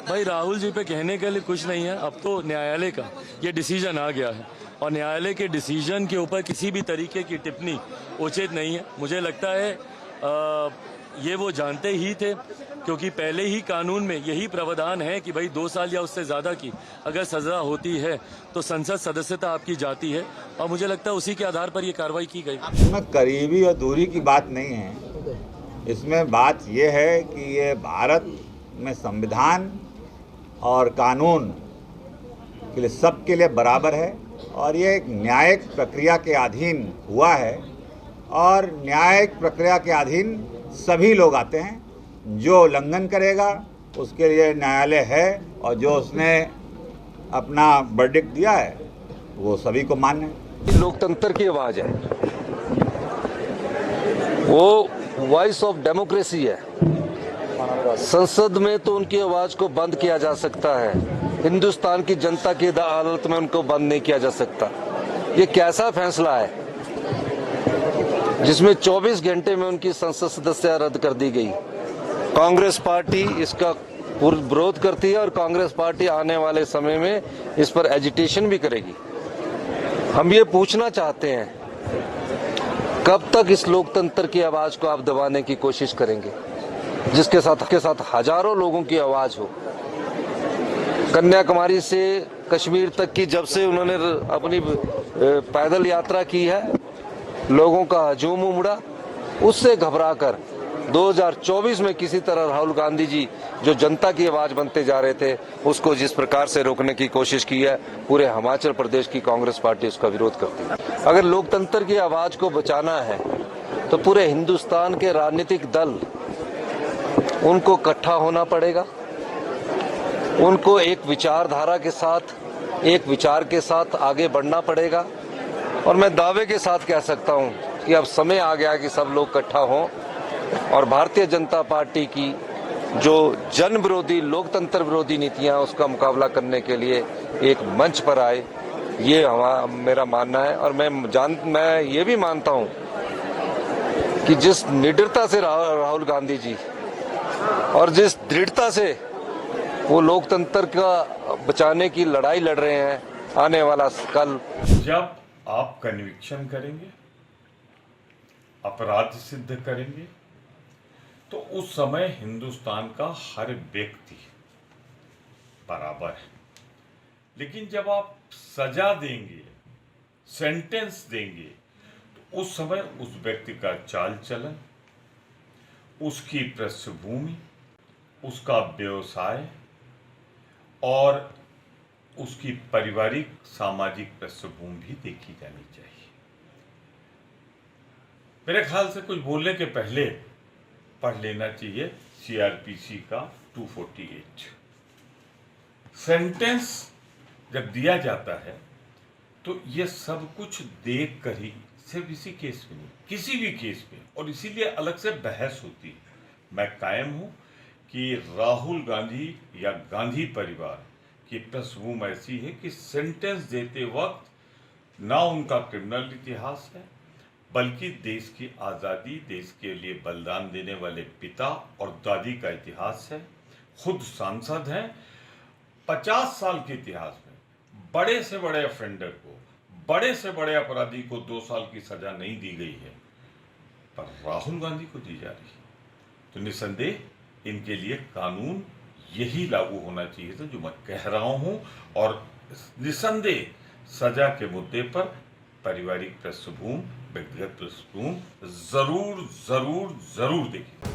भाई राहुल जी पे कहने के लिए कुछ नहीं है। अब तो न्यायालय का ये डिसीजन आ गया है और न्यायालय के डिसीजन के ऊपर किसी भी तरीके की टिप्पणी उचित नहीं है। मुझे लगता है ये वो जानते ही थे, क्योंकि पहले ही कानून में यही प्रावधान है कि भाई 2 साल या उससे ज्यादा की अगर सजा होती है तो संसद सदस्यता आपकी जाती है, और मुझे लगता है उसी के आधार पर ये कार्रवाई की गई। इसमें करीबी और दूरी की बात नहीं है। इसमें बात यह है कि ये भारत में संविधान और कानून के लिए सबके लिए बराबर है और ये एक न्यायिक प्रक्रिया के अधीन हुआ है और न्यायिक प्रक्रिया के अधीन सभी लोग आते हैं। जो उल्लंघन करेगा उसके लिए न्यायालय है और जो उसने अपना वर्डिक्ट दिया है वो सभी को मान्य है। लोकतंत्र की आवाज है, वो वॉइस ऑफ डेमोक्रेसी है। संसद में तो उनकी आवाज को बंद किया जा सकता है, हिंदुस्तान की जनता की अदालत में उनको बंद नहीं किया जा सकता। ये कैसा फैसला है जिसमें 24 घंटे में उनकी संसद सदस्यता रद्द कर दी गई। कांग्रेस पार्टी इसका विरोध करती है और कांग्रेस पार्टी आने वाले समय में इस पर एजिटेशन भी करेगी। हम ये पूछना चाहते हैं, कब तक इस लोकतंत्र की आवाज को आप दबाने की कोशिश करेंगे, जिसके साथ हजारों लोगों की आवाज हो। कन्याकुमारी से कश्मीर तक की जब से उन्होंने अपनी पैदल यात्रा की है, लोगों का हजूम उमड़ा, उससे घबराकर 2024 में किसी तरह राहुल गांधी जी जो जनता की आवाज बनते जा रहे थे उसको जिस प्रकार से रोकने की कोशिश की है, पूरे हिमाचल प्रदेश की कांग्रेस पार्टी उसका विरोध करती है। अगर लोकतंत्र की आवाज को बचाना है तो पूरे हिंदुस्तान के राजनीतिक दल उनको इकट्ठा होना पड़ेगा, उनको एक विचारधारा के साथ, एक विचार के साथ आगे बढ़ना पड़ेगा। और मैं दावे के साथ कह सकता हूं कि अब समय आ गया कि सब लोग इकट्ठा हों और भारतीय जनता पार्टी की जो जन विरोधी, लोकतंत्र विरोधी नीतियां उसका मुकाबला करने के लिए एक मंच पर आए, ये मेरा मानना है। और मैं ये भी मानता हूं कि जिस निडरता से राहुल गांधी जी और जिस दृढ़ता से वो लोकतंत्र का बचाने की लड़ाई लड़ रहे हैं, आने वाला कल जब आप कन्विक्शन करेंगे, अपराध सिद्ध करेंगे, तो उस समय हिंदुस्तान का हर व्यक्ति बराबर है। लेकिन जब आप सजा देंगे, सेंटेंस देंगे, तो उस समय उस व्यक्ति का चाल चलन, उसकी पृष्ठभूमि, उसका व्यवसाय और उसकी पारिवारिक सामाजिक पृष्ठभूमि भी देखी जानी चाहिए। मेरे ख्याल से कुछ बोलने के पहले पढ़ लेना चाहिए सीआरपीसी का 248। सेंटेंस जब दिया जाता है तो ये सब कुछ देख कर ही, सिर्फ इसी केस में नहीं, किसी भी केस में, और इसीलिए अलग से बहस होती है। मैं कायम हूं कि राहुल गांधी या गांधी परिवार की पृष्ठभूमि ऐसी है कि सेंटेंस देते वक्त ना उनका क्रिमिनल इतिहास है, बल्कि देश की आज़ादी, देश के लिए बलिदान देने वाले पिता और दादी का इतिहास है। खुद सांसद हैं। 50 साल के इतिहास में बड़े से बड़े ऑफेंडर को, बड़े से बड़े अपराधी को 2 साल की सजा नहीं दी गई है, पर राहुल गांधी को दी जा रही है। तो निसंदेह इनके लिए कानून यही लागू होना चाहिए था जो मैं कह रहा हूं, और निसंदेह सजा के मुद्दे पर पारिवारिक पृष्ठभूमि, व्यक्तिगत पृष्ठभूमि जरूर जरूर जरूर देखिए।